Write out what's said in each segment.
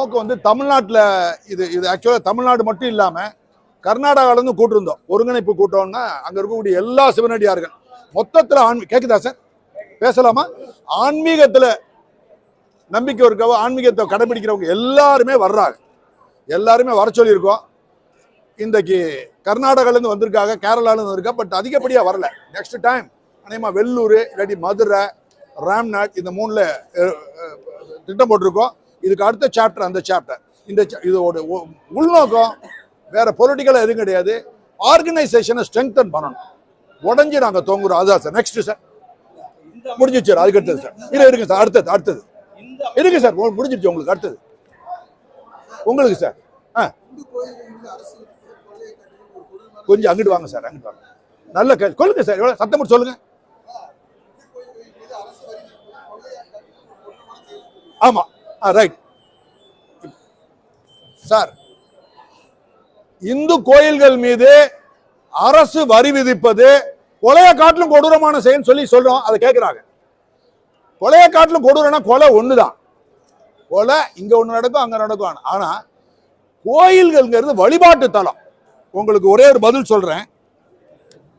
நோக்கம் வந்து தமிழ்நாட்டில் இது ஆக்சுவலாக தமிழ்நாடு மட்டும் இல்லாமல் கர்நாடகாவிலேருந்து கூட்டிருந்தோம். ஒருங்கிணைப்பு கூட்டம்னா அங்கே இருக்கக்கூடிய எல்லா சிவனடியார்கள் மொத்தத்தில் கேட்குதா சார் பேசலாமா? ஆன்மீகத்தில் நம்பிக்கை இருக்கவோ ஆன்மீகத்தை கடைபிடிக்கிறவங்க எல்லாருமே வர்றாங்க. எல்லாருமே வர சொல்லியிருக்கோம். இன்றைக்கு கர்நாடகாலேருந்து வந்திருக்காங்க, கேரளாலேருந்து வந்திருக்கா. பட் அதிகப்படியாக வரல. நெக்ஸ்ட் டைம் அநேகமாக வெள்ளூர் இல்லாட்டி மதுரை, ராம்நாத் இந்த 3ல் திட்டம் போட்டிருக்கோம். இதுக்கு அடுத்த சாப்டர் அந்த சாப்டர். இதோட உள்நோக்கம் வேற பொலிட்டிக்கலாக எதுவும் கிடையாது. ஆர்கனைசேஷனை ஸ்ட்ரெங்தன் பண்ணணும். உடஞ்சி நாங்கள் தொங்குறோம். அதுதான் சார். நெக்ஸ்ட் சார் முடிஞ்சிச்சு சார். அதுக்கு அடுத்தது சார் இருக்குங்க சார். அடுத்தது இருக்கு சார். முடிஞ்சிருச்சு உங்களுக்கு. அடுத்தது உங்களுக்கு சார். கொஞ்சம் அங்கிட்டு வாங்க சார். அங்கிட்டு வாங்க. நல்ல சொல்லுங்க சார். எவ்வளோ சத்தம் போட்டு சொல்லுங்க. ஆமா ரைட் சார். இந்து கோயில்கள் மீது அரசு வரி விதிப்பது கொலையை காட்டிலும் கொடூரமான செயல் சொல்லி சொல்றோம். அதை கேட்கிறாங்க. கொலையை காட்டிலும் கொடூரம்னா கொலை ஒண்ணுதான். கொலை இங்க ஒண்ணு நடக்கும், அங்க நடக்கும். ஆனா கோயில்கள்ங்கிறது வழிபாட்டு தலம். உங்களுக்கு ஒரே ஒரு பதில் சொல்றேன்.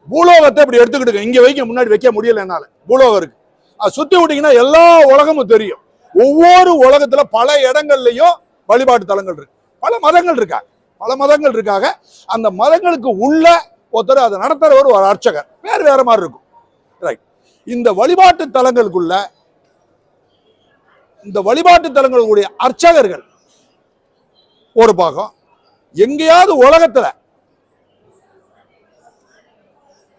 பூலோகத்தை இப்படி எடுத்துக்கிட்டு இங்க வைக்க முன்னாடி வைக்க முடியல என்னால. பூலோகம் இருக்கு. அது சுத்தி விட்டீங்கன்னா எல்லா உலகமும் தெரியும். ஒவ்வொரு உலகத்துல பல இடங்கள்லயும் வழிபாட்டு தலங்கள் இருக்கு. பல மதங்கள் இருக்காங்க. அந்த மதங்களுக்கு உள்ள ஒருத்தர் அதை நடத்துறவர் ஒரு அர்ச்சகர் வேற மாதிரி இருக்கும். ரைட். இந்த வழிபாட்டு தலங்களுக்குள்ள இந்த வழிபாட்டு தலங்களுடைய அர்ச்சகர்கள் ஒரு பாகம். எங்கேயாவது உலகத்துல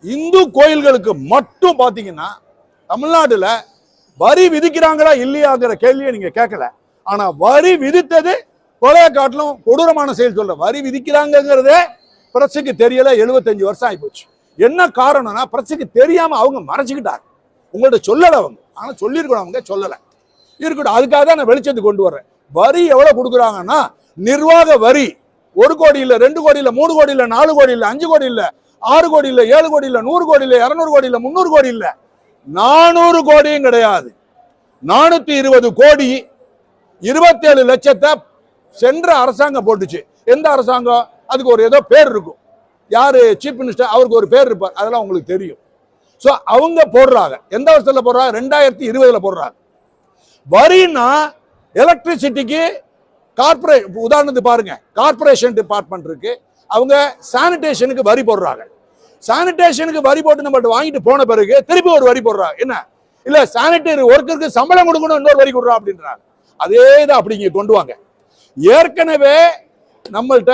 இந்து கோயில்களுக்கு மட்டும் பாத்தீங்கன்னா தமிழ்நாடுல வரி விதிக்கிறாங்களா இல்லையாங்கிற கேள்வியை நீங்க கேட்கல. ஆனா வரி விதித்தது கொலையை காட்டிலும் கொடூரமான செயல் சொல்ற. வரி விதிக்கிறாங்கிறதே பிரஸுக்கு தெரியல. 75 வருஷம் ஆயிப்போச்சு. என்ன காரணம்னா பிரஸுக்கு தெரியாம அவங்க மறைச்சுக்கிட்டாங்க. உங்கள்ட்ட சொல்லல அவங்க. ஆனா சொல்லியிருக்கணும். அவங்க சொல்லல. இருக்கட்டும். அதுக்காக தான் நான் வெளிச்சத்துக்கு கொண்டு வர்றேன். வரி எவ்வளவு கொடுக்குறாங்கன்னா நிர்வாக வரி 1 கோடி இல்ல, 2 கோடி இல்ல, 3 கோடி இல்ல, 4 கோடி இல்ல, 5 கோடி இல்ல, 6 கோடி இல்ல, 7 கோடி இல்ல, 100 கோடி இல்ல, 200 கோடி இல்ல, 300 கோடி இல்ல, 400 கோடியும் கிடையாது. 420 கோடி 27 லட்சத்தை சென்ற அரசாங்கம் போட்டுச்சு. எந்த அரசாங்கம்? அதுக்கு ஒரு ஏதோ பேர் இருக்கும். யாரு சீஃப் மினிஸ்டர்? அவருக்கு ஒரு பேர் இருப்பார். அதெல்லாம் உங்களுக்கு தெரியும். சோ அவங்க போடுறாங்க. எந்த வருஷத்துல போடுறாங்க? 2020 போடுறாங்க. வரினா எலக்ட்ரிசிட்டிக்கு உதாரணத்துக்கு பாருங்க. கார்பரேஷன் டிபார்ட்மெண்ட் இருக்கு. அவங்க சானிடேஷனுக்கு வரி போடுறாங்க. சானிடேஷனுக்கு வரி போட்டு நம்ம வாங்கிட்டு போன பிறகு திருப்பி ஒரு வரி போடுறாங்க. என்ன? இல்ல சானிடரி ஒர்க்கருக்கு சம்பளம் கொடுக்கணும், இன்னொரு வரி கொடுறா அப்படின்றாங்க. அதேதான் அப்படிங்க கொண்டு வாங்க. ஏற்கனவே நம்மள்ட்ட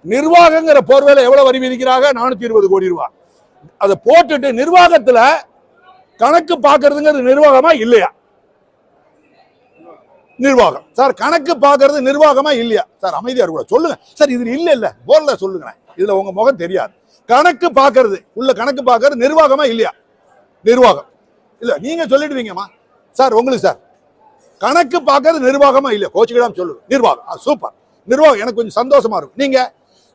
நிர்வாகங்கிற போர்வையில எவ்வளவு வரி விதிக்கிறாங்க? 420 கோடி ரூபாய். அதை போட்டுட்டு நிர்வாகத்துல கணக்கு பாக்குறதுங்கிறது நிர்வாகமா இல்லையா? நிர்வாகம் சார். கணக்கு பாக்குறது நிர்வாகமா இல்லையா சார்? அமைதியா கூட சொல்லுங்க சார். இதுல இல்ல போர்ல சொல்லுங்க. இதுல உங்க முகம் தெரியாது. கணக்கு பாக்குறது உள்ள கணக்கு பாக்குறது நிர்வாகமா இல்லையா? நிர்வாகம் இல்ல. நீங்க சொல்லிடுவீங்கம்மா சார். உங்களுக்கு சார் கணக்கு பாக்குறது நிர்வாகமா இல்லையா? கோச்சுக்கிடாம சொல்லுங்க. நிர்வாகம். சூப்பர். நிர்வாகம். எனக்கு கொஞ்சம் சந்தோஷமா இருக்கும். நீங்க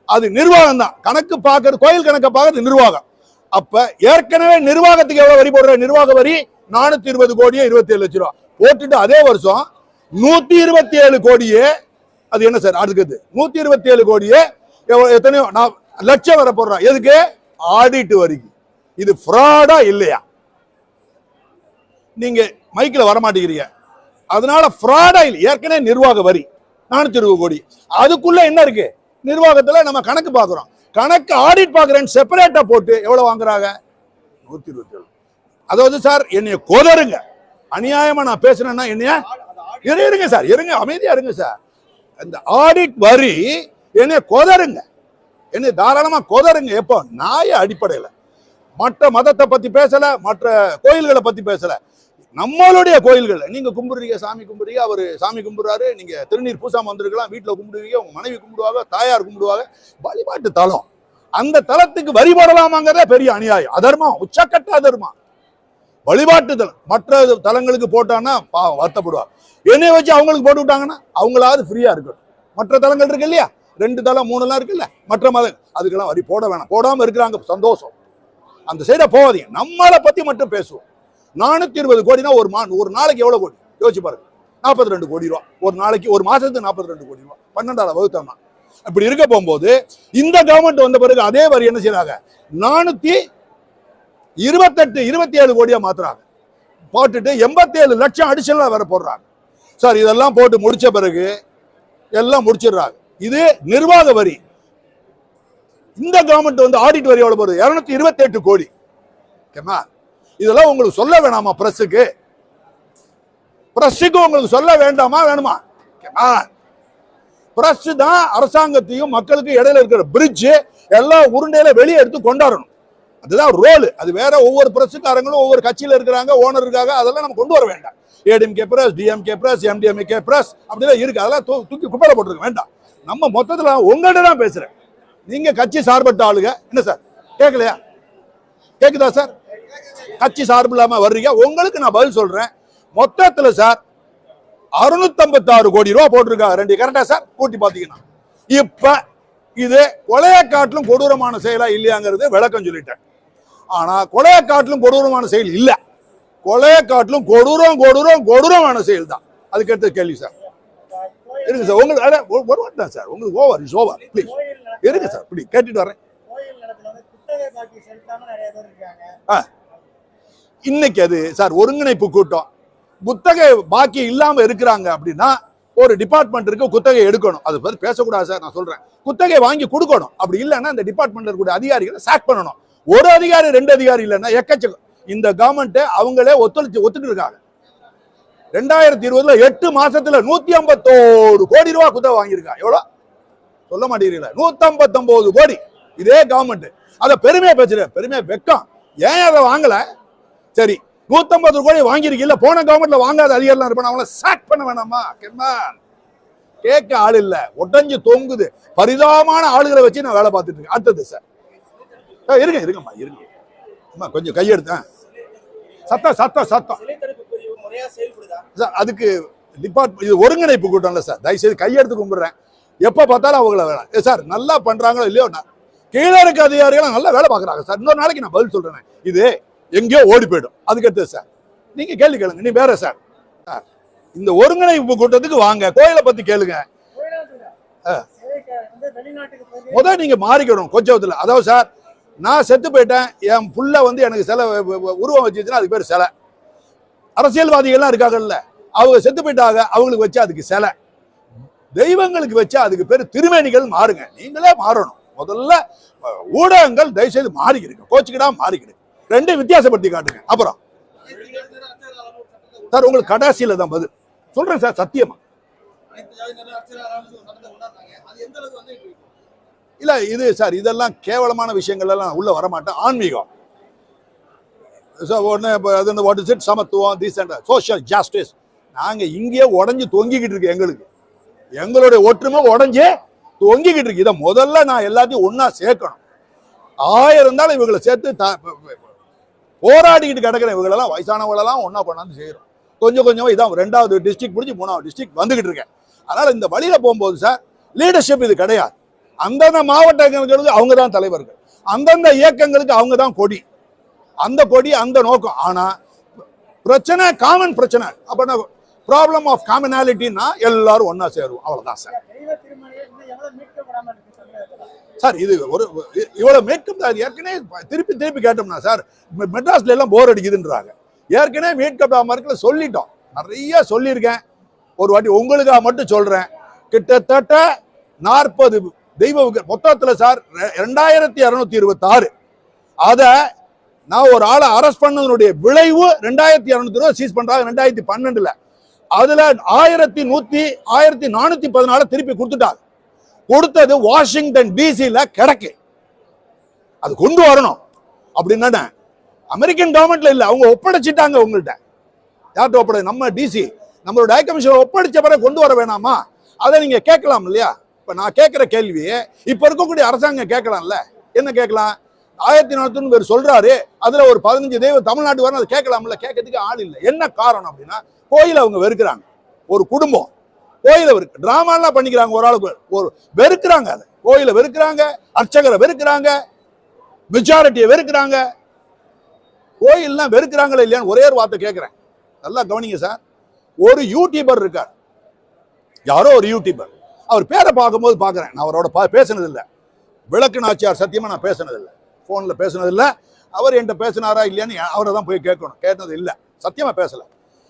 அது நிர்வாகம் தான். கணக்கு பாக்குறது, கோயில் கணக்கு பாக்குறது நிர்வாகம். அப்ப ஏற்கனவே நிர்வாகத்துக்கு எவ்வளவு வரி போடுற? நிர்வாக வரி 420 கோடியே 27 லட்சம் ரூபாய் போட்டுட்டு அதே வருஷம் 127 கோடியே. அது என்ன சார்? அடுத்தது 127 கோடியே எத்தனையோ லட்சம் வர போடுறான். எதுக்கு? ஆடிட் வரிக்கு. இது ஃப்ராடா இல்லையா? நீங்க மைக்கில் வரமாட்டேங்கிறீங்க. அதனால ஃப்ராடா இல்லை. ஏற்கனவே நிர்வாக வரி 420 கோடி. அதுக்குள்ள என்ன இருக்கு? நிர்வாகத்துல நம்ம கணக்கு பாக்குறோம். கணக்கு ஆடிட் பாக்குறேன் செப்பரேட்டா போட்டு எவ்வளவு வாங்குறாங்க? 127. அதாவது சார் என்னைய கொதருங்க. அநியாயமா நான் பேசுறேன்னா என்னைய இருங்க சார். இருங்க, அமைதியா இருங்க சார். இந்த ஆடிட் வரி என்னைய கொதருங்க. என்னை தாராளமா கொதருங்க. எப்போ? நாய அடிப்படையில். மற்ற மதத்தை பத்தி பேசல, மற்ற கோயில்களை பத்தி பேசல. நம்மளுடைய கோயில்கள் நீங்க கும்பிடுறீங்க, சாமி கும்பிடுறீங்க, அவரு சாமி கும்பிடுறாரு, நீங்க திருநீர் பூசாம வந்திருக்கலாம், வீட்டுல கும்பிடுவீங்க, உங்க மனைவி கும்பிடுவாங்க, தாயார் கும்பிடுவாங்க. வழிபாட்டு தலம். அந்த தலத்துக்கு வரி போடலாமாங்கிறத பெரிய அநியாயம். அதர்மம், உச்சக்கட்ட அதர்மம். வழிபாட்டு தலம் மற்ற தலங்களுக்கு போட்டான்னா வருத்தப்படுவாங்க. என்னைய வச்சு அவங்களுக்கு போட்டு விட்டாங்கன்னா அவங்களாவது ஃப்ரீயா இருக்கட்டும். மற்ற தலங்கள் இருக்கு இல்லையா? 2 தலம் 3 எல்லாம் இருக்குல்ல மற்ற மதம், அதுக்கெல்லாம் வரி போட வேணாம். போடாம இருக்கிறாங்க, சந்தோஷம். அந்த சைட போவாதீங்க. நம்மளை பத்தி மட்டும் பேசுவோம். 420 கோடினா ஒரு நாளைக்கு எவ்வளவு கோடி யோசிச்சு பாருங்க. 42 கோடி ரூபா ஒரு நாளைக்கு, ஒரு மாசத்துக்கு 42 கோடி ரூபா, 12ஆவது வகுத்தோம்னா. இப்படி இருக்க போகும்போது இந்த கவர்மெண்ட் வந்த பிறகு அதே வரி என்ன செய்யறாங்க, 427 கோடியா மாத்துறாங்க. போட்டுட்டு 87 லட்சம் அடிஷனலா வேற போடுறாங்க. சார் இதெல்லாம் போட்டு முடிச்ச பிறகு எல்லாம் முடிச்சிடுறாங்க. இது நிர்வாக வரி. இந்த கவர்மெண்ட் வந்து ஆடிட் வரி எவ்வளவு போகுது, 228 கோடி. இதெல்லாம் உங்களுக்கு சொல்ல வேணாமா? பிரஸுக்கு உங்களுக்கு சொல்ல வேண்டாமா? வேணுமா? பிரஸ் தான் அரசாங்கத்தையும் மக்களுக்கு இடையில இருக்கிற பிரிட்ஜ், எல்லா உருண்டையில வெளியே எடுத்து கொண்டாடணும். அதுதான் ரோல். அது வேற. ஒவ்வொரு பிரஸுக்காரங்களும் ஒவ்வொரு கட்சியில இருக்கிறாங்க, ஓனர் இருக்காங்க. அதெல்லாம் நம்ம கொண்டு வர வேண்டாம். ADMK press, DMK press, MDMK press அப்படிதான் இருக்கு. அதெல்லாம் தூக்கி குப்பையில போட்டுருக்க வேண்டாம். நம்ம மொத்தத்துல உங்கள்கிட்ட தான் பேசுறேன். நீங்க கட்சி சார்பட்ட ஆளுங்க. என்ன சார் கேட்கலையா? கேக்குதா சார்? கட்சி சார்பு இல்லாம வர்றீங்க. உங்களுக்கு நான் பதில் சொல்றேன். மொத்தத்துல சார் 656 கோடி ரூபாய் போட்டிருக்காங்க. 2 கரெக்டா சார்? கூட்டி பாத்தீங்கன்னா இப்ப இது கொலையை காட்டிலும் கொடூரமான செயலா இல்லையாங்கிறது விளக்கம் சொல்லிட்டேன். ஆனா கொலையை காட்டிலும் கொடூரமான செயல் இல்ல. கொலையை காட்டிலும் கொடூரமான செயல் தான். அதுக்கு அடுத்த கேள்வி சார். இருங்க சார், உங்களுக்கு சார் உங்களுக்கு ஓவர் இஸ் ஓவர். ப்ளீஸ் இருங்க சார், இப்படி கேட்டுட்டு வரேன். இன்னைக்கு அது சார் ஒருங்கிணைப்பு கூட்டம். குத்தகை பாக்கி இல்லாம இருக்கிறாங்க அப்படின்னா ஒரு டிபார்ட்மெண்ட் இருக்கு, குத்தகை எடுக்கணும். அது பேர் பேசக்கூடாது சார். நான் சொல்றேன், குத்தகை வாங்கி கொடுக்கணும். அப்படி இல்லைன்னா இந்த டிபார்ட்மெண்ட்ல இருக்கக்கூடிய அதிகாரிகளை சாக் பண்ணணும். ஒரு அதிகாரி 2 அதிகாரி இல்லைன்னா எக்கச்சக்கம். இந்த கவர்மெண்ட் அவங்களே ஒத்துட்டு இருக்காங்க. 2020 8 மாசத்துல 151 கோடி ரூபாய் குத்தகை வாங்கியிருக்காங்க. எவ்வளவு சொல்ல மாட்டேங்கிறீங்களா? 159 கோடி. இதே கவர்மெண்ட் அதை பெருமையா பேசுற, பெருமையா வெக்கம். ஏன் அதை வாங்கல? சரி, 150 கோடி வாங்கிருக்கீங்க. போன கவர்மெண்ட்ல வாங்காத அதிகாரிலாம் இருப்பாங்க, அவங்கள சாக் பண்ண வேணாமா? கேட்க ஆள் இல்ல, உடஞ்சு தொங்குது. பரிதாபமான ஆளுகளை வச்சு நான் வேலை பார்த்துட்டு இருக்கேன். அடுத்தது சார் இருங்கம்மா இருங்க, கொஞ்சம் கையெடுத்தேன். சத்தம் அதுக்கு டிபார்ட்மெண்ட் இது ஒருங்கிணைப்பு கூட்டம் இல்ல சார். தயவுசெய்து கையெடுத்து கும்பிடுறேன். எப்ப பார்த்தாலும் அவங்கள வேலை சார் நல்லா பண்றாங்களோ இல்லையோ, கீழே இருக்க அதிகாரிகள் நல்லா வேலை பார்க்கறாங்க சார். இன்னொரு நாளைக்கு நான் பதில் சொல்றேன். இது எங்கேயோ ஓடி போயிடும். அதுக்கு அடுத்து சார் நீங்க கேள்வி கேளுங்க. நீ வேற சார், இந்த ஒருங்கிணைப்பு கூட்டத்துக்கு வாங்க, கோயிலை பத்தி கேளுங்க. முதல் நீங்க மாறிக்கணும் கொஞ்சத்துல. அதாவது சார், நான் செத்து போயிட்டேன், என் புள்ள வந்து எனக்கு சிலை உருவம் வச்சுச்சுன்னா அதுக்கு பேர் சிலை. அரசியல்வாதிகள்லாம் இருக்காங்கல்ல, அவங்க செத்து போயிட்டாங்க, அவங்களுக்கு வச்சா அதுக்கு சிலை. தெய்வங்களுக்கு வச்சா அதுக்கு பேர் திருமேனிகள். மாறுங்க, நீங்களே மாறணும். முதல்ல ஊடகங்கள் தயவுசெய்து மாறிக்கிடுங்க, கோச்சுக்கிட்டா மாறிக்கிடுங்க. 2 வித்தியாசப்படுத்தி காட்டுங்க. அப்புறம் சார் உங்களுக்கு கடைசியில தான் பதில் சொல்றேன் சார், சத்தியமா. இல்ல இது சார், இதெல்லாம் கேவலமான விஷயங்கள் எல்லாம் உள்ள வரமாட்டேன். ஆன்மீகம், சமத்துவம், டீசென்ட், சோஷியல் ஜஸ்டிஸ். நாங்க இங்கேயே உடஞ்சு தொங்கிக்கிட்டு இருக்கு. எங்களுடைய ஒற்றுமை உடஞ்சே தொங்கிக்கிட்டு இருக்கு. இதை முதல்ல நான் எல்லாத்தையும் ஒன்னா சேர்க்கணும். 1000 இருந்தாலும் இவங்களை சேர்த்து போராடிக்கிட்டு கிடக்கிறேன். இவங்களெல்லாம் வயசானவங்களெல்லாம் ஒன்னா கொண்டாந்து செய்யறோம். கொஞ்சமா இதான் 2வது டிஸ்ட்ரிக்ட் முடிஞ்சு 3வது டிஸ்ட்ரிக்ட் வந்துகிட்டு இருக்கேன். அதனால இந்த வழியில போகும்போது சார், லீடர்ஷிப் இது கிடையாது. அந்தந்த மாவட்டங்களுக்கு அவங்க தான் தலைவர்கள், அந்தந்த இயக்கங்களுக்கு அவங்க தான் கொடி. அந்த கொடி, அந்த நோக்கம். ஆனா பிரச்சனை காமன் பிரச்சனை. அப்ப ப்ராப்ளம் ஆஃப் காமனாலிட்டின்னா எல்லாரும் ஒன்னா சேருவோம். அவ்வளவுதான் சார். சார் இது ஒரு இவ்வளவு மீட்கம். ஏற்கனவே திருப்பி கேட்டோம்னா சார், மெட்ராஸ்ல எல்லாம் போர் அடிக்குதுன்றாங்க. ஏற்கனவே மீட்கப்படாம சொல்லிட்டோம், நிறைய சொல்லியிருக்கேன். ஒரு வாட்டி உங்களுக்காக மட்டும் சொல்றேன். கிட்டத்தட்ட 40 தெய்வ மொத்தத்துல சார் 2226. அத நான் ஒரு ஆளை அரெஸ்ட் பண்ணதனுடைய விளைவு 2200 சீஸ் பண்றாங்க 2012. அதுல 1414 திருப்பி கொடுத்துட்டாங்க. கொடுத்தது வாஷிங்டன் டிசில கிடக்கு. அது கொண்டு வரணும் அப்படின்னு அமெரிக்கன் கவர்மெண்ட்ல இல்ல, அவங்க ஒப்படைச்சிட்டாங்க. உங்கள்கிட்ட யார்கிட்ட ஒப்படை? நம்ம டிசி, நம்மளோட ஹை கமிஷனர் ஒப்படைச்ச பிறகு கொண்டு வர வேணாமா? அதை நீங்க கேட்கலாம் இல்லையா? இப்ப நான் கேட்கிற கேள்வியே இப்ப இருக்கக்கூடிய அரசாங்கம் கேட்கலாம்ல. என்ன கேட்கலாம்? 1400 பேர் சொல்றாரு, அதுல ஒரு 15 தெய்வம் தமிழ்நாட்டு வரணும், அது கேட்கலாம்ல. கேட்கறதுக்கு ஆள் இல்லை. என்ன காரணம் அப்படின்னா, கோயிலை அவங்க வெறுக்கிறாங்க. ஒரு குடும்பம் கோயிலை டிராமாலாம் பண்ணிக்கிறாங்க. ஒரு ஆளுக்கு ஒரு வெறுக்கிறாங்க. அதை கோயிலை வெறுக்கிறாங்க, அர்ச்சகரை வெறுக்கிறாங்க, மெஜாரிட்டியை வெறுக்கிறாங்க. கோயில்லாம் வெறுக்கிறாங்களா இல்லையான்னு ஒரே ஒரு வார்த்தை கேட்கிறேன். நல்லா கவனிங்க சார். ஒரு யூடியூபர் இருக்கார், யாரோ ஒரு யூடியூபர், அவர் பேரை பார்க்கும்போது பார்க்குறேன், நான் அவரோட பேசினது இல்லை, விளக்கு நாச்சியார் சத்தியமா நான் பேசினது இல்லை, ஃபோனில் பேசினது இல்லை, அவர் என்கிட்ட பேசினாரா இல்லையான்னு அவரை தான் போய் கேட்கணும், கேட்டது இல்லை, சத்தியமா பேசலை,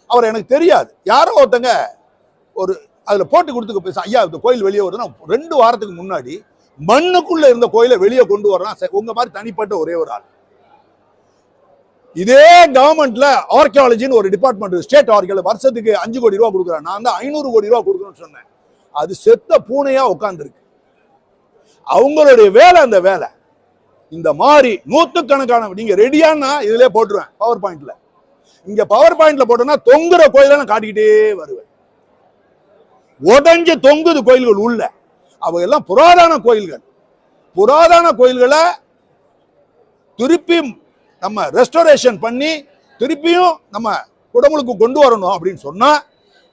அவர் எனக்கு தெரியாது. யாரோ ஒருத்தங்க ஒரு அதில் போட்டு கொடுத்துக்க பேச, ஐயா இந்த கோயில் வெளியே வருதுன்னா 2 வாரத்துக்கு முன்னாடி மண்ணுக்குள்ள இருந்த கோயிலை வெளியே கொண்டு வரலாம் உங்க மாதிரி தனிப்பட்ட ஒரே ஒரு ஆள். இதே கவர்மெண்ட்ல ஆர்கியாலஜின்னு ஒரு டிபார்ட்மெண்ட், ஸ்டேட் ஆர்கியாலஜி, வருஷத்துக்கு 5 கோடி ரூபா கொடுக்குறேன், நான் தான் 500 கோடி ரூபா கொடுக்கணும்னு சொன்னேன். அது செத்த பூனையா உட்கார்ந்துருக்கு. அவங்களுடைய வேலை அந்த வேலை. இந்த மாதிரி 100கணக்கான நீங்க ரெடியானா இதுல போட்டுருவேன் பவர் பாயிண்ட்ல. இங்க பவர் பாயிண்ட்ல போட்டோம்னா தொங்குற கோயிலை நான் காட்டிக்கிட்டே வருவேன். உடஞ்சு தொங்குது கோயில்கள் உள்ள, அவங்க எல்லாம் புராதன கோயில்கள். புராதன கோயில்களை திருப்பி நம்ம ரெஸ்டோரேஷன் பண்ணி திருப்பியும் நம்ம குடமுழுக்கு கொண்டு வரணும் அப்படின்னு சொன்னா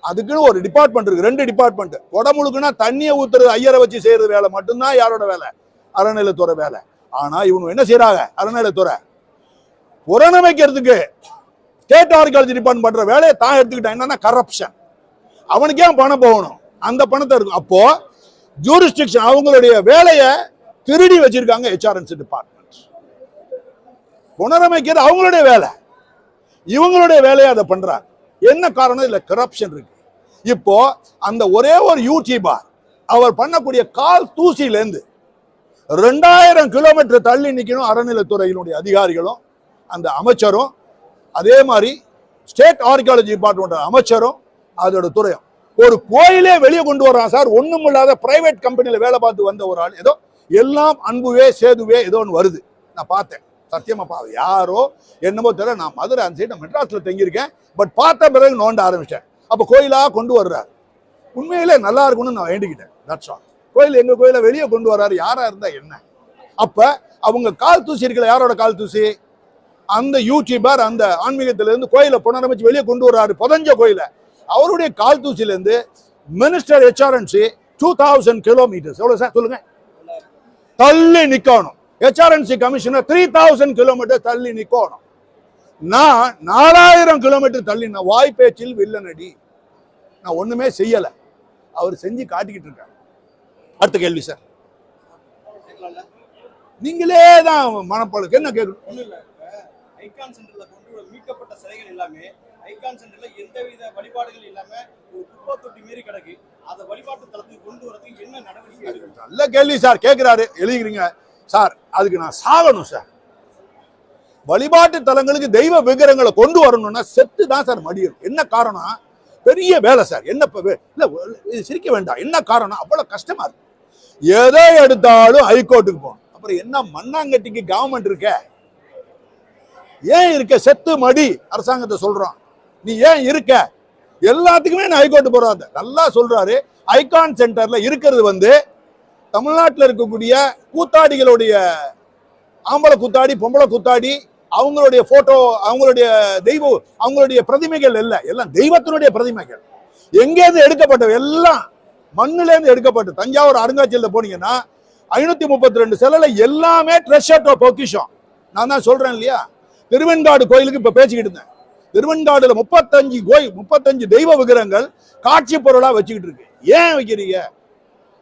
அதுக்குன்னு ஒரு டிபார்ட்மெண்ட் இருக்கு, 2 டிபார்ட்மெண்ட். குடமுழுக்குன்னா தண்ணியை ஊத்துறது, ஐயரை வச்சு செய்யறது வேலை மட்டும்தான் யாரோட வேலை, அறநிலையத்துறை வேலை. ஆனா இவங்க என்ன செய்யறாங்க, அறநிலையத்துறை புறநமைக்கிறதுக்கு ஸ்டேட் ஆர்கியாலஜி டிபார்ட்மெண்ட் பண்ற வேலையை தான் எடுத்துக்கிட்டான். என்னன்னா கரப்ஷன். அவனுக்கே பணம் போகணும், அந்த பணத்தை இருக்கும். அப்போ ஜூரிஸ்டிக்ஷன் அவங்களுடைய வேலையை திருடி வச்சிருக்காங்க HRNC டிபார்ட்மெண்ட். புனரமைக்கிறது அவங்களுடைய வேலை, இவங்களுடைய வேலையை அதை பண்றாங்க. என்ன காரணம், இல்ல கரப்ஷன் இருக்கு. இப்போ அந்த ஒரே ஒரு யூடியூபர் அவர் பண்ணக்கூடிய கால் தூசியிலேருந்து 2000 கிலோமீட்டர் தள்ளி நிக்கணும் அறநிலையத்துறையினுடைய அதிகாரிகளும் அந்த அமைச்சரும், அதே மாதிரி ஸ்டேட் ஆர்கியாலஜி டிபார்ட்மெண்ட் அமைச்சரும் அதோட துறையும். ஒரு கோயிலே வெளியே கொண்டு வர்றான் சார், ஒண்ணும் இல்லாத பிரைவேட் கம்பெனியில வேலை பார்த்து வந்த ஒரு ஆள். ஏதோ எல்லாம் அன்புவே சேதுவே ஏதோ ஒன்று வருது, நான் பார்த்தேன், சத்தியமா யாரோ என்னமோ தெரியல. நான் மதுரை அந்த சைடு மெட்ராஸ்ல தங்கியிருக்கேன், பட் பார்த்த பிறகு நோண்ட ஆரம்பிச்சிட்டேன். அப்ப கோயிலா கொண்டு வர்றாரு, உண்மையிலே நல்லா இருக்கும்னு நான் வேண்டிக்கிட்டேன். That's all. கோயில் எங்க கோயில வெளியே கொண்டு வர்றாரு, யாரா இருந்தா என்ன. அப்ப அவங்க கால் தூசி இருக்கல, யாரோட கால் தூசி, அந்த யூடியூபர் அந்த ஆன்மீகத்திலிருந்து கோயிலை புனரமைச்சு வெளியே கொண்டு வர்றாரு, புதஞ்ச கோயில. அவருடைய கால் தூசில இருந்து மினிஸ்டர் HRNC 2000 கிலோமீட்டர்ஸ் எவ்வளவு சார் சொல்லுங்க தள்ளி நிக்கணும். HRNC கமிஷனர் 3000 கிலோமீட்டர் தள்ளி நிக்கணும். நான் 4000 கிலோமீட்டர் தள்ளி, நான் வாய்ப்பேச்சில் வில்லனடி, நான் ஒண்ணுமே செய்யல, அவர் செஞ்சு காட்டிக்கிட்டு இருக்காரு. அடுத்த கேள்வி சார், நீங்களே தான் மனப்பாளுக்கு என்ன கேட்கணும். ஐகான் சென்டர்ல கொண்டு மீட்கப்பட்ட சிலைகள் எல்லாமே ஐகான் சென்டர்ல எந்தவித வழிபாடுகள் இல்லாம ஒரு குப்பை தொட்டி மீறி கிடக்கு. அதை வழிபாட்டு தளத்துக்கு கொண்டு வரதுக்கு என்ன நடவடிக்கை எடுக்கணும்? நல்ல கேள்வி சார் கேட்கிறாரு, எழுதிக்கிறீங்க சார். அதுக்கு நான் சாகணும் சார். வழிபாட்டு தலங்களுக்கு தெய்வ விக்கிரகங்களை கொண்டு வரணும்னா செத்து தான் சார் மடியும். என்ன காரணம், பெரிய வேலை சார். என்ன இல்ல இது சிரிக்க வேண்டாம், என்ன காரணம், அவ்வளவு கஷ்டமா இருக்கு. எதை எடுத்தாலும் ஹைகோர்ட்டுக்கு போகணும். அப்புறம் என்ன மண்ணாங்கட்டிக்கு கவர்மெண்ட் இருக்க, ஏன் இருக்க, செத்து மடி அரசாங்கத்தை சொல்றோம், நீ ஏன் இருக்க, எல்லாத்துக்குமே நான் ஹைகோர்ட் போறாங்க. நல்லா சொல்றாரு. ஐகான் சென்டர்ல இருக்கிறது தமிழ்நாட்டில் இருக்கக்கூடிய கூத்தாடிகளுடைய ஆம்பளை கூத்தாடி பொம்பளை கூத்தாடி அவங்களுடைய போட்டோ, அவங்களுடைய தெய்வம், அவங்களுடைய பிரதிமைகள் எல்லாம் தெய்வத்தினுடைய பிரதிமைகள். எங்கேருந்து எடுக்கப்பட்டவை, எல்லாம் மண்ணுல இருந்து எடுக்கப்பட்டு. தஞ்சாவூர் அருங்காட்சியகத்துல போனீங்கன்னா 532 சிலைல எல்லாமே ட்ரெஷர் பொக்கிஷம். நான் தான் சொல்றேன் இல்லையா, திருவெண்காடு கோயிலுக்கு இப்ப பேசிக்கிட்டு இருந்தேன். திருவெண்காடுல 35 தெய்வ விக்கிரகங்கள் காட்சி பொருளா வச்சுக்கிட்டு இருக்கு. ஏன் வைக்கிறீங்க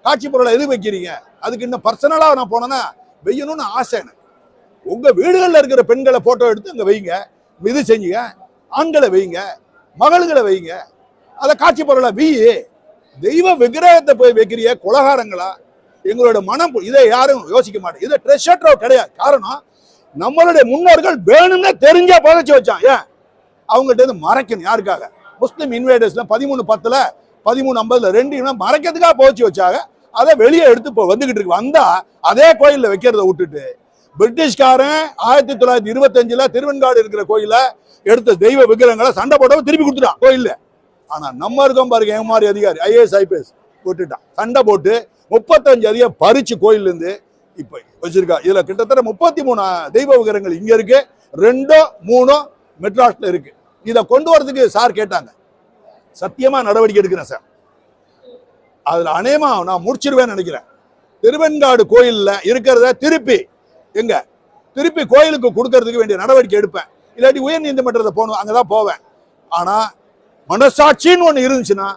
காட்சி பொருளை, எது வைக்கிறீங்க? அதுக்கு இன்னும் பர்சனலா நான் போனேன்னா வையணும்னு ஆசை எனக்கு. உங்க வீடுகள்ல இருக்கிற பெண்களை போட்டோ எடுத்து அங்க வைங்க, இது செஞ்சுங்க, ஆண்களை வைங்க, மகள்களை வைங்க, அதை காட்சி பொருளை வீ. தெய்வ விக்கிரகத்தை போய் வைக்கிறிய குலகாரங்களா? எங்களோட மனம் இதை யாரும் யோசிக்க மாட்டேன். இதை ட்ரெஷர் கிடையாது. காரணம், நம்மளுடைய முன்னோர்கள் வேணும்னே தெரிஞ்சா புதைச்சு வச்சான். ஏன் அவங்ககிட்ட இருந்து மறைக்கணும்? யாருக்காக? முஸ்லிம் இன்வேடர்ஸ்ல 1310 1350 2 மறைக்கிறதுக்காக புதைச்சு வச்சாங்க. அதை வெளியே எடுத்து இப்போ வந்துகிட்டு இருக்கு. வந்தா அதே கோயில்ல வைக்கிறத விட்டுட்டு பிரிட்டிஷ்காரன் 1925 திருவெண்காடு இருக்கிற கோயில எடுத்த தெய்வ விக்கிரகங்களை சண்டை போட்டவங்க திருப்பி கொடுத்துட்டான் கோயில்ல. ஆனா நம்ம இருக்கோம் பாருங்க, ஏமாறி அதிகாரி IAS IPS விட்டுட்டான், சண்டை போட்டு 35 அதிகம் பறிச்சு கோயில்ல இருந்து இப்ப வச்சிருக்கா. இதுல கிட்டத்தட்ட 33 தெய்வ விக்கிரகங்கள் இங்க இருக்கு, 2 3 மெட்ராஸ்ல இருக்கு. இதை கொண்டு வரதுக்கு சார் கேட்டாங்க, சத்தியமா நடவடிக்கை எடுக்கிறேன் சார். அதுல அநேகமா நான் முடிச்சிருவேன்னு நினைக்கிறேன். திருவெண்காடு கோயில்ல இருக்கிறத திருப்பி கோயிலுக்கு கொடுக்கறதுக்கு வேண்டிய நடவடிக்கை எடுப்பேன். இல்லாட்டி உயர் நீதிமன்றத்தை போகணும், அங்கதான் போவேன். ஆனா மனசாட்சின்னு ஒண்ணு இருந்துச்சுன்னா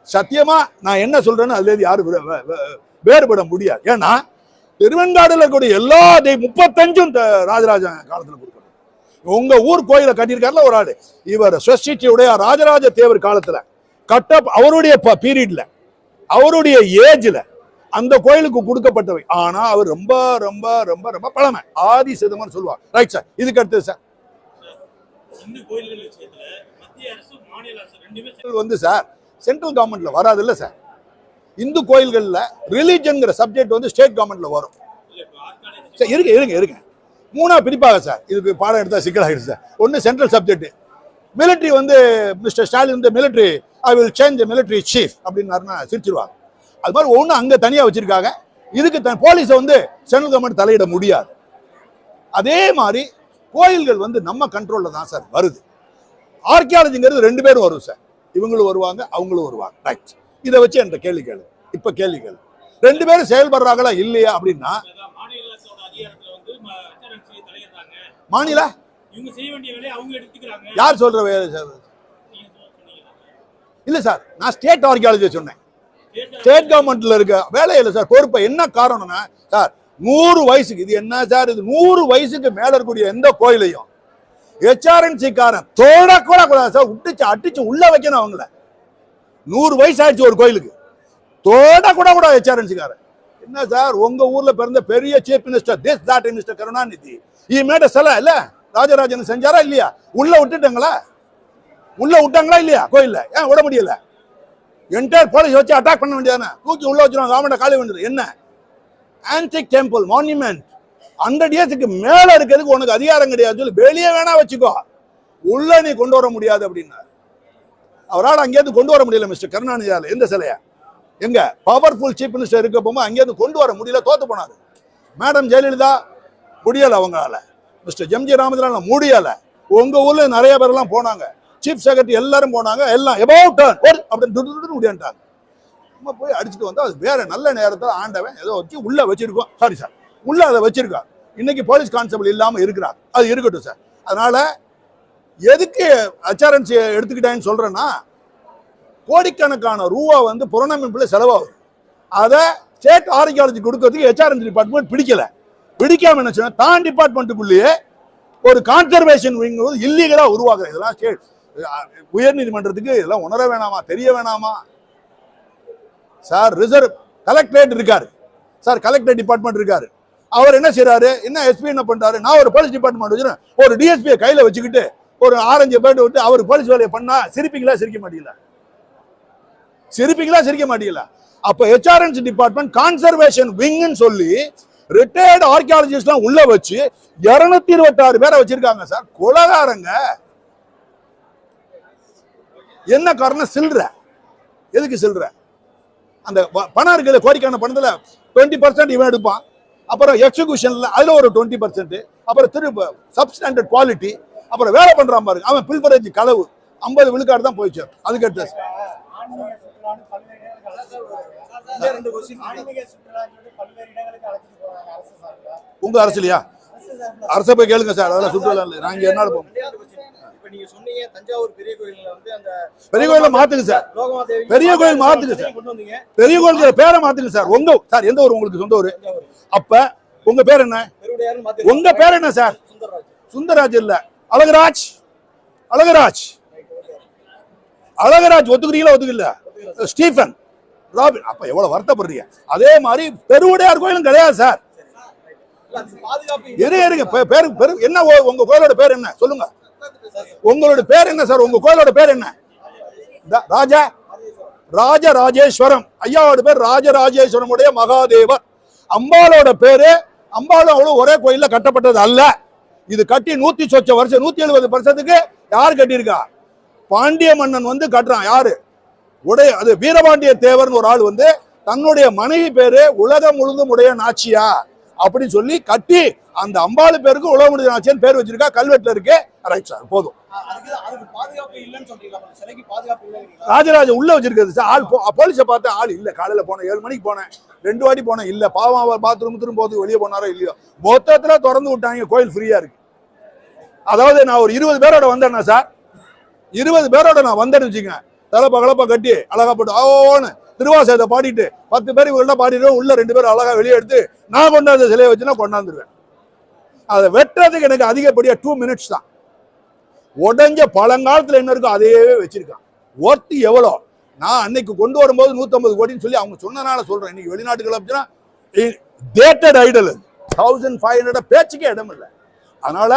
சத்தியமா நான் என்ன சொல்றேன்னு அதுல இருந்து யாரும் வேறுபட முடியாது. ஏன்னா திருவெண்காடுல இருக்கக்கூடிய எல்லா 35 ராஜராஜ காலத்துல கொடுக்கணும். உங்க ஊர் கோயிலை கட்டியிருக்காருல ஒரு ஆளு, இவர் ஸ்வஸ்டியுடைய ராஜராஜ தேவர் காலத்துல அவருடைய பீரியட்ல அவருடைய ஏஜ்ல அந்த கோயிலுக்கு கொடுக்கப்பட்டவை. ஆனா அவர் ரொம்ப ரொம்ப ரொம்ப ரொம்ப பழமை, ஆதி சிதம்பரம் சொல்லுவார். Right sir. இதுக்கு அடுத்து சார் வந்து சார் சென்ட்ரல் கவர்மெண்ட்ல வராது இல்ல சார். இந்து கோயில்கள்ல ரிலிஜன்ங்கிற சப்ஜெக்ட் வந்து ஸ்டேட் கவர்மெண்ட்ல வரும். இருங்க மூணா பிரிப்பாக சார். இதுக்கு பாடம் எடுத்தா சிக்கலாகிடுச்சு சார். ஒன்னு சென்ட்ரல் சப்ஜெக்ட், மிலிட்டரி வந்து மிஸ்டர் ஸ்டாலின் வந்து military I will change military chief அப்படின்னாருன்னா சிரிச்சிருவாங்க. அது மாதிரி ஒண்ணு அங்க தனியா வச்சிருக்காங்க. இதுக்கு போலீஸை வந்து சென்ட்ரல் கவர்மெண்ட் தலையிட முடியாது. அதே மாதிரி கோயில்கள் வந்து நம்ம கண்ட்ரோல்ல தான் சார் வருது. ஆர்கியாலஜிங்கிறது 2 பேரும் வரும் சார். இவங்களும் வருவாங்க, அவங்களும் வருவாங்க. ரைட். இதை வச்சு என்ற கேள்வி கேளு. இப்ப கேள்வி கேளு, 2 பேரும் செயல்படுறாங்களா இல்லையா அப்படின்னா மாநில யார் சொல்ற இல்ல சார். நான் ஸ்டேட் ஆர்கியாலஜி சொன்னேன். ஸ்டேட் கவர்மெண்ட்ல இருக்க வேலை இல்ல சார், பொறுப்பை. என்ன காரணம்னா சார் 100 வயசுக்கு இது என்ன சார், இது 100 வயசுக்கு மேல இருக்கக்கூடிய எந்த கோயிலையும் HRNC காரன் தோட கூட கூடாது சார். விட்டுச்சு அடிச்சு உள்ள வைக்கணும் அவங்கள. 100 வயசு ஆயிடுச்சு ஒரு கோயிலுக்கு, தோட கூட கூட HRNC காரன். என்ன சார் உங்க ஊர்ல பிறந்த பெரிய chief minister this that minister Karunanidhi மேட சில இல்ல ராஜராஜன் செஞ்சாரா இல்லையா? உள்ள விட்டுட்டாங்களா? உள்ள விட்டாங்களா இல்லையா? கோயில்ல ஏன் விட முடியல? என்டையர் போலீஸ் வச்சு அட்டாக் பண்ண வேண்டியதானே? தூக்கி உள்ள வச்சிருவாங்க, கவர்மெண்ட் காலி பண்ணுது. என்ன ஆன்டிக் டெம்பிள் மான்யூமெண்ட் 100 இயர்ஸ்க்கு மேல இருக்கிறதுக்கு உனக்கு அதிகாரம் கிடையாது சொல்லி வெளியே வேணா வச்சுக்கோ, உள்ள நீ கொண்டு வர முடியாது அப்படின்னா அவரால் அங்கேயிருந்து கொண்டு வர முடியல மிஸ்டர் கருணாநிதியால. எந்த சிலைய எங்க பவர்ஃபுல் சீஃப் மினிஸ்டர் இருக்க போகும்போது அங்கேயிருந்து கொண்டு வர முடியல, தோத்து போனாரு. மேடம் ஜெயலலிதா முடியல, அவங்களால. மிஸ்டர் எம்ஜி ராமச்சந்திரன் முடியல. உங்க ஊர்ல நிறைய பேர் எல்லாம் போனாங்க, சீஃப் செக்ரட்டரி எல்லாரும் போனாங்க, எல்லாம் எபவுட் டர்ன் அப்படின்னு முடியாண்டாங்க. நம்ம போய் அடிச்சுட்டு வந்தா அது வேற நல்ல நேரத்தில் ஆண்டவன் ஏதோ வச்சு உள்ள வச்சிருக்கோம். சாரி சார், உள்ள அதை வச்சிருக்கா. இன்னைக்கு போலீஸ் கான்ஸ்டபிள் இல்லாம இருக்கிறார், அது இருக்கட்டும் சார். அதனால எதுக்கு HRNC எடுத்துக்கிட்டேன்னு சொல்றேன்னா கோடிக்கணக்கான ரூபா வந்து புறநமைப்புல செலவாகுது. அதை ஸ்டேட் ஆர்கியாலஜி கொடுக்கறதுக்கு HRNC டிபார்ட்மெண்ட் பிடிக்கல. பிடிக்காம என்ன சொன்னா தான் டிபார்ட்மெண்ட்டுக்குள்ளேயே ஒரு கான்சர்வேஷன் விங் இல்லீகலா உருவாக்குற. இதெல்லாம் ஸ்டேட் உயர் நீதிமன்றத்துக்கு இதெல்லாம் உணர வேணாமா, தெரிய வேணாமா சார்? ரிசர்வ் கலெக்டரேட் இருக்காரு சார், கலெக்டரேட் டிபார்ட்மெண்ட் இருக்காரு. அவர் என்ன செய்யறாரு, என்ன எஸ்பி என்ன பண்றாரு? நான் ஒரு போலீஸ் டிபார்ட்மெண்ட் வச்சுருக்கேன், ஒரு டிஎஸ்பியை கையில வச்சுக்கிட்டு ஒரு 6-5 பேர் விட்டு அவர் போலீஸ் வேலையை பண்ணா சிரிப்பீங்களா? சிரிக்க மாட்டீங்களா? சிரிப்பீங்களா? சிரிக்க மாட்டீங்களா? அப்ப HRNC டிபார்ட்மெண்ட் கான்சர்வேஷன் விங்னு சொல்லி ரிட்டையர்டு ஆர்கியாலஜிஸ்ட் உள்ள வச்சு 226 பேரை வச்சிருக்காங்க சார். கொலகாரங்க. என்ன காரணம்? சில்ற. எதுக்கு சில்ற? அந்த பணம் இருக்குல்ல, கோரிக்கையான பணத்துல 20% இவன் எடுப்பான், அப்புறம் எக்ஸிகியூஷன்ல அதுல ஒரு 20%, அப்புறம் திரும்ப சப்ஸ்டாண்டர்ட் குவாலிட்டி, அப்புறம் வேலை பண்றான் பாருங்க அவன் பில்பரேஜ் களவு 50 விழுக்காடு தான் போயிச்சு. அதுக்கு அடுத்து உங்க அரசுலயா? அரச போய் கேளுங்க சார், அதெல்லாம் சுற்றுலா இல்லை. நாங்க என்னால போவோம். நீங்க சொன்னீங்க தஞ்சாவூர் பெரிய கோயில்ல வந்து அந்த பெரிய கோயில மாத்துங்க சார், பெரிய கோயில் மாத்துங்க சார், பெரிய கோயிலுக்கு பேரை மாத்துங்க சார். உங்க சார் எந்த ஊர் உங்களுக்கு சொந்த ஊர்? அப்ப உங்க பேர் என்ன? உங்க பேர் என்ன சார்? சுந்தரராஜ் இல்ல, அழகராஜ். அழகராஜ், அழகராஜ் ஒத்துக்கிறீங்களா? ஒத்துக்கல. Stephen robin. அப்ப எவ்வளவு வருத்தப்படுறீங்க? அதே மாதிரி பெருவுடையார் கோயிலும் கிடையாது சார். பேரு என்ன? உங்க கோயிலோட பேர் என்ன சொல்லுங்க? உங்களோட பேர் என்ன சார்? உங்க கோயிலோட பேர் என்ன? ராஜா ராஜராஜேஸ்வரம். ஐயாவோட பேர் ராஜராஜேஸ்வரம் உடைய மகாதேவர். அம்பாளோட பேரு அம்பாளும் அவளும் ஒரே கோயில்ல கட்டப்பட்டது அல்ல. இது கட்டி 100 சொச்ச வருஷம் 170 வருஷத்துக்கு யார் கட்டியிருக்கா? பாண்டிய மன்னன் வந்து கட்டுறான். யாரு? உடைய அது வீரபாண்டிய தேவர்னு ஒரு ஆள் வந்து தன்னுடைய மனைவி பேரு உலகம் முழுதும் உடைய நாச்சியா அப்படின்னு சொல்லி கட்டி அந்த அம்பாளு பேருக்கு உலகம் முழுதும் நாச்சியான்னு பேர் வச்சிருக்கா. கல்வெட்டுல இருக்கு. ரைட் சார், போதும். ராஜராஜ உள்ள வச்சிருக்கிறது சார். ஆள் போலீஸை பார்த்த ஆள் இல்ல. காலையில போனேன், 7 மணிக்கு போனேன், 2 வாட்டி போனேன். இல்ல பாவம், அவர் பாத்ரூம் போது வெளியே போனாரோ இல்லையோ, மொத்தத்துல திறந்து விட்டாங்க. கோயில் ஃப்ரீயா இருக்கு. அதாவது நான் ஒரு 20 பேரோட வந்தேன்னா சார், 20 பேரோட நான் வந்தேன்னு வச்சுக்கேன், தலைப்பா கலப்பா கட்டி அழகா போட்டு ஓன்னு திருவாசகத்தை பாடிட்டு 10 பேர் இவங்கள்ட்ட பாடிடுவோம், உள்ள 2 பேரும் அழகா வெளியே எடுத்து நான் கொண்டாந்த சிலையை வச்சுன்னா கொண்டாந்துருவேன். அதை வெட்டுறதுக்கு எனக்கு அதிகப்படியா 2 மினிட்ஸ் தான். உடஞ்ச பழங்காலத்துல என்ன இருக்கோ அதையே வச்சிருக்கான். ஒர்த்து எவ்வளோ? நான் அன்னைக்கு கொண்டு வரும்போது 150 கோடின்னு சொல்லி அவங்க சொன்னனால சொல்றேன். இன்னைக்கு வெளிநாட்டுகள் அப்படின்னா டேட்டட் ஐடல் 1500 பேச்சுக்கே இடம் இல்லை. அதனால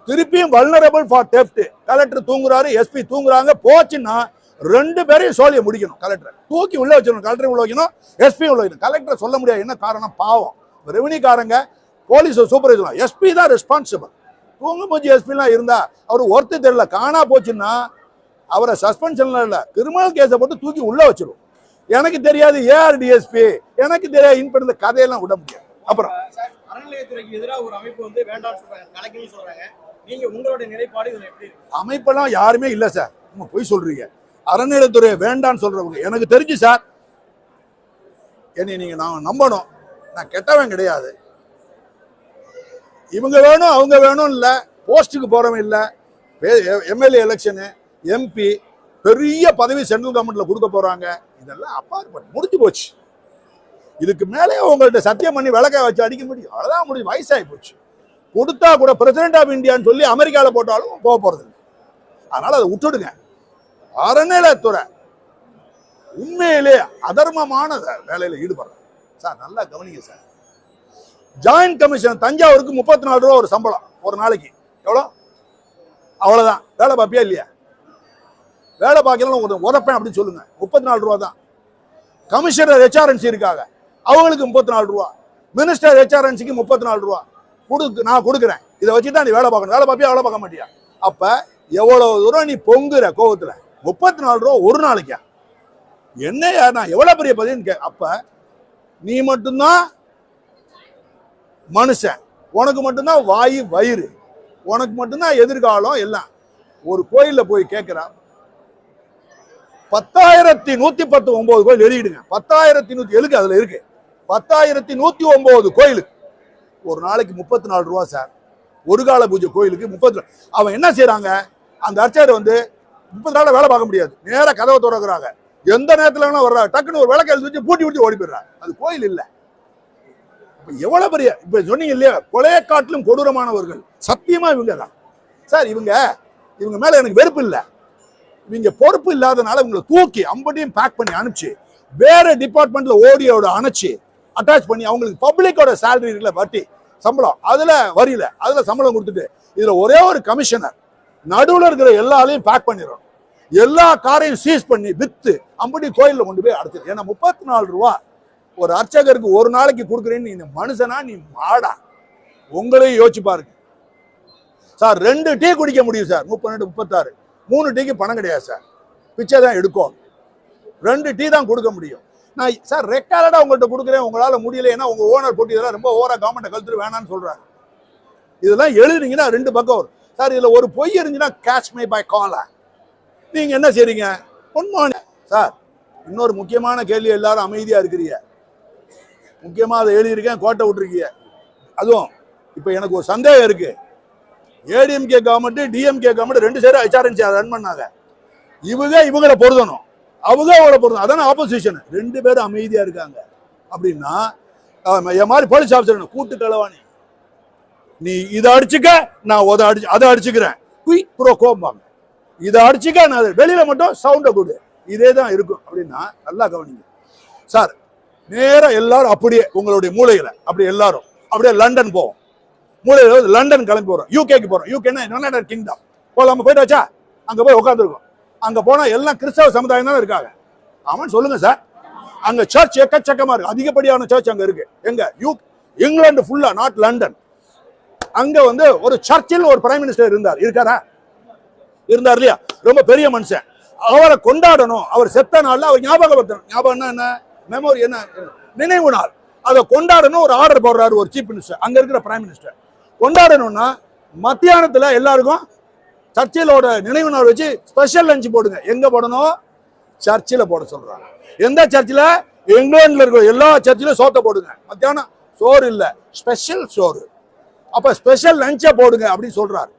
திருப்பியும் வல்னரபிள் ஃபார் டெஃப்ட். கலெக்டர் தூங்குறாரு, எஸ்பி தூங்குறாங்க, போச்சுன்னா 2 பேரையும் சோழியை முடிக்கணும். கலெக்டர் தூக்கி உள்ள வச்சிடணும், கலெக்டர் உள்ள வைக்கணும், எஸ்பி உள்ள வைக்கணும். கலெக்டர் சொல்ல முடியாது, என்ன காரணம்? பாவம் ரெவன்யூக்காரங்க, போலீஸ் சூப்பர்வைசர், எஸ்பி தான் ரெஸ்பான்சிபிள். தூங்கு போச்சு எஸ்பிலாம் இருந்தா அவர் ஒருத்தர் தெரியல, காணா போச்சுன்னா அவரை சஸ்பென்ஷன்ல இல்ல கிரிமினல் கேஸை போட்டு தூக்கி உள்ள வச்சிடும். எனக்கு தெரியாது ஏஆர் டிஎஸ்பி, எனக்கு தெரியாது இந்த கதையெல்லாம் விட முடியாது. அப்புறம் அறநிலையத்துறைக்கு எதிராக ஒரு அமைப்பு வந்து வேண்டாம்னு சொல்றாங்க, கலெக்டர்னு சொல்றாங்க. நீங்க உங்களுடைய நிலைப்பாடு இதுல எப்படி இருக்கு? அமைப்பெல்லாம் யாருமே இல்ல சார், நீங்க போய் சொல்றீங்க. அறநிலையத்துறையை வேண்டான்னு சொல்றவங்க எனக்கு தெரிஞ்சு சார், என்னை நீங்க நான் நம்பணும், நான் கெட்டவன் கிடையாது. இவங்க வேணும் அவங்க வேணும் இல்ல, போஸ்டுக்கு போறவன் இல்ல, எம்எல்ஏ எலெக்ஷனு, எம்பி, பெரிய பதவி சென்ட்ரல் கவர்மெண்ட்ல கொடுக்க போறாங்க. இதெல்லாம் அப்பாற்பட்டு முடிஞ்சு போச்சு. இதுக்கு மேலே உங்கள்ட்ட சத்தியம் பண்ணி விளக்க வச்சு அடிக்க முடியும், அவ்வளவுதான் முடியும். வயசாகி போச்சு. கொடுத்தா கூட பிரசிடென்ட் ஆஃப் இந்தியான்னு சொல்லி அமெரிக்கால போட்டாலும் போக போறது இல்லை. அதனால அதை விட்டுடுங்க. அறநிலையத்துறை உண்மையிலே அதர்மமான வேலையில ஈடுபடுறாங்க சார். நல்லா கவனிங்க சார். ஜாயின்ட் கமிஷன் தஞ்சாவூருக்கு 34 ரூபா ஒரு சம்பளம் ஒரு நாளைக்கு. எவ்வளோ? அவ்வளவுதான். வேலை பார்ப்பியா இல்லையா? வேலை பார்க்கலாம் உதப்பேன் அப்படின்னு சொல்லுங்க. 34 ரூபா தான். கமிஷனர் ஹெச்ஆர்என்சி இருக்காங்க, அவங்களுக்கு 34 ரூபா. மினிஸ்டர் ஹெச்ஆர்என்சிக்கு 34 ரூபா நான் கொடுக்குறேன். இதை வச்சுதான் நீ வேலை பார்க்கணும். வேலை பார்ப்பியா, வேலை பார்க்க மாட்டியா? அப்ப எவ்வளவு தூரம் நீ பொங்குற கோவத்துல? 34 ரூபா ஒரு நாளைக்கா? என்னையா நான் எவ்வளவு பெரிய பதின்னு அப்ப நீ மட்டும்தான் மனுஷன், உனக்கு மட்டும்தான் வாயு வயிறு, உனக்கு மட்டும்தான் எதிர்காலம் எல்லாம். ஒரு கோயில்ல போய் கேட்கிறான், 10,119 கோயில் எழுதிடுங்க. 10,100 எழுக்கு அதுல இருக்கு. 10,109 கோயிலுக்கு ஒரு நாளைக்கு 34 ரூபா சார். ஒரு கால பூஜை கோயிலுக்கு 34. அவன் என்ன செய்யறாங்க? அந்த அர்ச்சகர் வந்து 30 நாள் வேலை பார்க்க முடியாது, நேர கதவை திறக்கிறாங்க. எந்த நேரத்துல வேணா வர்றாங்க, டக்குன்னு ஒரு விளக்கு எழுதி வச்சு பூட்டி ஓடி போயிடுறாங்க. அது கோயில் இல்ல. எவ்வளவு பெரிய, இப்ப சொன்னீங்க இல்லையா, கொலையை காட்டிலும் கொடூரமானவர்கள் சத்தியமா இவங்க தான் சார். இவங்க மேல எனக்கு வெறுப்பு இல்லை. இவங்க பொறுப்பு இல்லாதனால இவங்களை தூக்கி அம்படியும் பேக் பண்ணி அனுப்பிச்சு வேற டிபார்ட்மெண்ட்ல ஓடியோட அணைச்சு அட்டாச் பண்ணி அவங்களுக்கு பப்ளிக்கோட சேலரி இருக்குல்ல, வட்டி சம்பளம், அதுல வரியில அதுல சம்பளம் கொடுத்துட்டு இதுல ஒரே ஒரு கமிஷனர் நடுவில் இருக்கிற எல்லாரையும் பேக் பண்ணிடணும். எல்லா காரையும் சீஸ் பண்ணி வித்து அம்படி கோயில்ல கொண்டு போய் அடைச்சிரு. ஏன்னா 34 ரூபா ஒரு அர்ச்சகருக்கு ஒரு நாளைக்கு கொடுக்குறேன்னு நீ மனுஷனா நீ மாடா? உங்களையும் யோசிச்சு பாருங்க சார். 2 டீ குடிக்க முடியும் சார், 32 36. 3 டீக்கு பணம் கிடையாது சார், பிச்சை தான் எடுக்கும். 2 டீ தான் கொடுக்க முடியும். நான் சார் ரெக்கார்டா உங்கள்கிட்ட கொடுக்குறேன், உங்களால முடியல, ஏன்னா உங்க ஓனர் போட்டு இதெல்லாம் ரொம்ப ஓவரா கவர்மெண்ட் கழுத்து வேணான்னு சொல்றாங்க. இதெல்லாம் எழுதுனீங்கன்னா 2 பக்கம் வரும் சார். இதுல ஒரு பொய் இருந்துச்சுன்னா கேட்ச் மை பை கால். நீங்க என்ன செய்றீங்க? உண்மையான சார். இன்னொரு முக்கியமான கேள்வி, எல்லாரும் அமைதியா இருக்கிறீங்க. முக்கியமா அதை எழுதியிருக்கேன், கோட்டை விட்டுருக்கீங்க. அதுவும் இப்ப எனக்கு ஒரு சந்தேகம் இருக்கு. ஏடிஎம்கே கவர்மெண்ட் டிஎம்கே கவர்மெண்ட் 2 சேரும் ஹெச்ஆர்என்சி ரன் பண்ணாங்க. இவங்களை பொருதணும், அவங்க அவங்கள பொருதணும். அதான ஆப்போசிஷன். 2 பேரும் அமைதியா இருக்காங்க அப்படின்னா என் மாதிரி போலீஸ் ஆஃபீஸர் கூட்டு களவாணி. நீ இதை அடிச்சுக்க, நான் அதை அடிச்சுக்கிறேன், குயிக் ப்ரோ கோம்பாங்க. இதை அடிச்சுக்க, நான் வெளியில மட்டும் சவுண்டை கொடு. இதே தான் இருக்கும் அப்படின்னா நல்லா கவனிங்க சார். நேரா எல்லாரும் அப்படியே உங்களுடைய மூளையில அப்படியே எல்லாரும் அப்படியே லண்டன் போவோம். மூளையில லண்டன் கிளம்பி போறோம், யூகேக்கு போறோம். யூகேன்னா யுனைடெட் கிங்டம் போலாம போயிட்டு வச்சா அங்க போய் உட்காந்துருக்கோம். அங்க போனா எல்லாம் கிறிஸ்தவ சமுதாயம் தான் இருக்காங்க. ஆமான்னு சொல்லுங்க சார். அங்க சர்ச் எக்கச்சக்கமா இருக்கு, அதிகப்படியான சர்ச் அங்க இருக்கு. எங்க? இங்கிலாந்து ஃபுல்லா, நாட் லண்டன். அங்க வந்து ஒரு சர்ச்சில் ஒரு பிரைம் மினிஸ்டர் இருக்காரா? இருந்தார் இல்லையா? ரொம்ப பெரிய மனுஷன். அவரை கொண்டாடணும். அவர் செத்த நாள்ல அவர் ஞாபகப்படுத்தணும். ஞாபகம்னா என்ன? மெமோரி, என்ன நினைவு நாள். அதை கொண்டாடணும். ஒரு ஆர்டர் போடுறாரு ஒரு சீஃப் மினிஸ்டர், அங்க இருக்கிற பிரைம் மினிஸ்டர். கொண்டாடணும்னா மத்தியானத்துல எல்லாருக்கும் சர்ச்சிலோட நினைவு நாள் வச்சு ஸ்பெஷல் லஞ்ச் போடுங்க. எங்க போடணும்? சர்ச்சில் போட சொல்றாங்க. எந்த சர்ச்சில்? இங்கிலாந்துல இருக்கிற எல்லா சர்ச்சிலும் சோத்தை போடுங்க. மத்தியானம் சோறு இல்ல, ஸ்பெஷல் சோறு. அப்ப ஸ்பெஷல் லஞ்சை போடுங்க அப்படின்னு சொல்றாரு.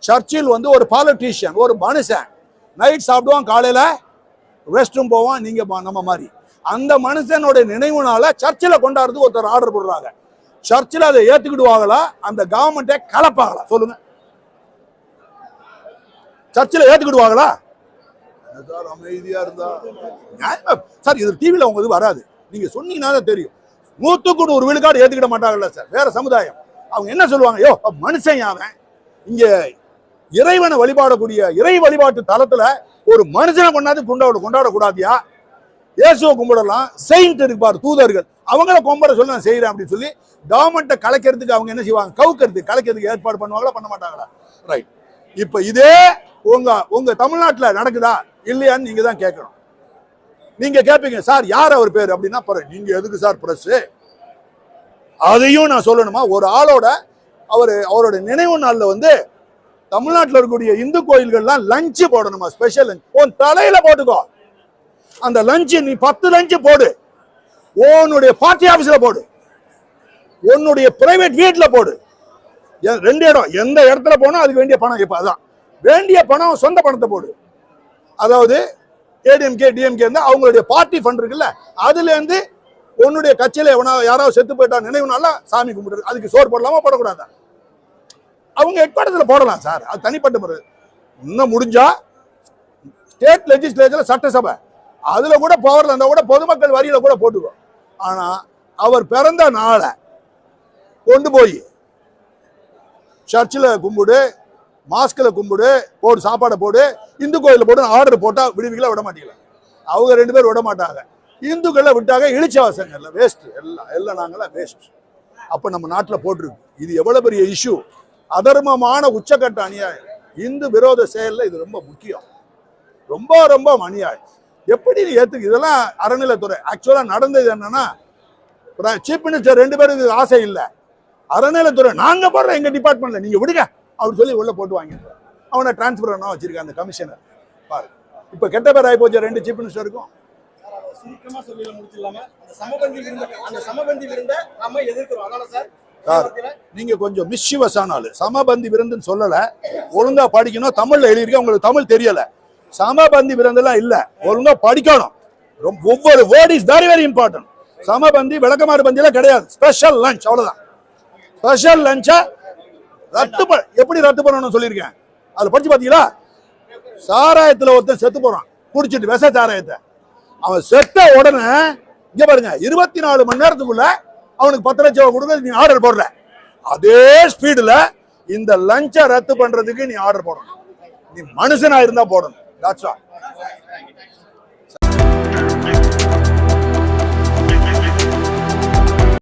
சர்ச்சில் வந்து ஒரு பாலிட்டிஷியன், ஒரு மனுஷன் நைட் சாப்பிடுவான், காலையில ரெஸ்ட் ரூம் போவான். நீங்க நம்ம மாதிரி அந்த மனுஷனோட நினைவு நாள சர்ச்சில் கொண்டாடுறதுக்கு ஒருத்தர் ஆர்டர் போடுறாங்க. சர்ச்சில் அதை ஏத்துக்கிடுவாங்களா, அந்த கவர்மெண்ட்டை கலப்பாங்களா? சொல்லுங்க. சர்ச்சில் ஏத்துக்கிடுவாங்களா? சார் அமைதியா இருந்தா சார், இது டிவில உங்க இது வராது. நீங்க சொன்னீங்கன்னா தான் தெரியும். 100% விழுக்காடு ஏத்துக்கிட மாட்டாங்கல்ல சார். வேற சமுதாயம் அவங்க என்ன சொல்லுவாங்க? யோ மனுஷன் அவன், இங்க இறைவனை வழிபாடக்கூடிய இறை வழிபாட்டு தளத்துல ஒரு மனுஷனை கொண்டாந்து கொண்டாடக்கூடாதியா? இயேசுவை கும்பிடலாம், செயின்ட் இருப்பார், தூதர்கள், அவங்கள கொம்பரை சொல்லி நான் செய்யறேன் அப்படின்னு சொல்லி கவர்மெண்ட்டை கலைக்கிறதுக்கு அவங்க என்ன செய்வாங்க? கவுக்கிறதுக்கு, கலைக்கிறதுக்கு ஏற்பாடு பண்ணுவாங்களா, பண்ண மாட்டாங்களா? ரைட். இப்ப இதே உங்க தமிழ்நாட்டில் நடக்குதா இல்லையான்னு நீங்க தான் கேட்கணும். நீங்க கேட்பீங்க, சார் யார் அவர் பேர் அப்படின்னா, நீங்க எதுக்கு சார் பிரஸ்? அதையும் நான் சொல்லணுமா? ஒரு ஆளோட அவரோட நினைவு நாள்ல தமிழ்நாட்டில் இருக்கக்கூடிய இந்து கோயில்கள்லாம் லஞ்சு போடணுமா? ஸ்பெஷல் லஞ்ச் உன் தலையில போட்டுக்கோ. அந்த லஞ்சு நீ 10 லஞ்சு போடு, உன்னுடைய பார்ட்டி ஆபீஸ்ல போடு, உன்னுடைய பிரைவேட் வீட்டுல போடு. 2 இடம், எந்த இடத்துல போனா அதுக்கு வேண்டிய பணம். இப்ப அதான் வேண்டிய பணம், சொந்த பணத்தை போடு. அதாவது ஏடிஎம்கே டிஎம்கே அவங்களுடைய பார்ட்டி ஃபண்ட் இருக்குல்ல, அதுல இருந்து உன்னுடைய கட்சியில யாராவது செத்து போயிட்டா நினைவுனால சாமி கும்பிடுறது, அதுக்கு சோறு போடலாமா போடக்கூடாதா? அவங்க ஹெட்குவார்ட்டர்ஸ்ல போடலாம் சார், அது தனிப்பட்ட முறை. இன்னும் முடிஞ்சா ஸ்டேட் லெஜிஸ்லேச்சர்ல சட்டசபை, அதுல கூட பவர்ல இருந்தா கூட பொதுமக்கள் வரியில கூட போட்டுக்கோ. ஆனா அவர் பிறந்த நாளை கொண்டு போய் சர்ச்சில் கும்பிடு, மாஸ்கில் கும்பிடு, போடு, சாப்பாடை போடு, இந்து கோயிலில் போடு ஆர்டர் போட்டா விடுவிகளா விட மாட்டீங்களா? அவங்க 2 பேர் விட மாட்டாங்க. இந்துக்களை விட்டாங்க இழிச்சவாசங்கள்ல வேஸ்ட், எல்லாம் நாங்களாம் வேஸ்ட். அப்ப நம்ம நாட்டில் போட்டிருக்கு. இது எவ்வளவு பெரிய இஷ்யூ, அதர்மமான உச்சக்கட்ட அநியாயம், இந்து விரோத செயல்ல இது ரொம்ப முக்கியம், ரொம்ப ரொம்ப அநியாயம். எப்படி ஏத்துக்கு? இதெல்லாம் அறநிலைத்துறை ஆக்சுவலா நடந்தது என்னன்னா, சீஃப் மினிஸ்டர் 2 பேருக்கு ஆசை இல்லை, அறநிலைத்துறை நாங்க போடுற எங்க டிபார்ட்மெண்ட்ல நீங்க விடுங்க அப்படின்னு சொல்லி உள்ள போட்டு வாங்கிட்டு அவனை டிரான்ஸ்பர் பண்ண வச்சிருக்காங்க அந்த கமிஷனர். பாரு, இப்ப கெட்ட பேர் ஆகி போச்சு 2 சீஃப் மினிஸ்டருக்கும். சுருக்கமா சொல்லிட முடிச்சிடலாம, அந்த சமபந்தி விருந்த நாம எதிர்க்கிறோம். அதனால சார் நீங்க கொஞ்சம் மிஸ்ஷிவஸ் ஆனாலும் சமபந்தி விருந்துன்னு சொல்லல, ஒழுங்கா படிக்கணும். தமிழ்ல எழுதியிருக்க, உங்களுக்கு தமிழ் தெரியல. சமபந்தி விருந்தெல்லாம் இல்ல, ஒழுங்கா படிக்கணும். ஒவ்வொரு word is very very important. சமபந்தி விளக்கமாறு பந்தியில கிடையாது, ஸ்பெஷல் லஞ்ச், அவ்வளவுதான். ஸ்பெஷல் லஞ்ச எப்படி ரத்து பண்ணணும்னு சொல்லியிருக்கேன், அதுல படிச்சு பாத்தீங்களா? சாராயத்துல ஒருத்தன் செத்து போறான் குடிச்சிட்டு, விஷ சாராயத்தை. அவன் செத்த உடனே இங்க பாருங்க, 24 மணி நேரத்துக்குள்ள அவனுக்கு 10 லட்சம் கொடுக்க நீ ஆர்டர் போடுற. அதே ஸ்பீடுல இந்த லஞ்ச ரத்து பண்றதுக்கு நீ ஆர்டர் போடணும். நீ மனுஷனா இருந்தா போடணும். That's all.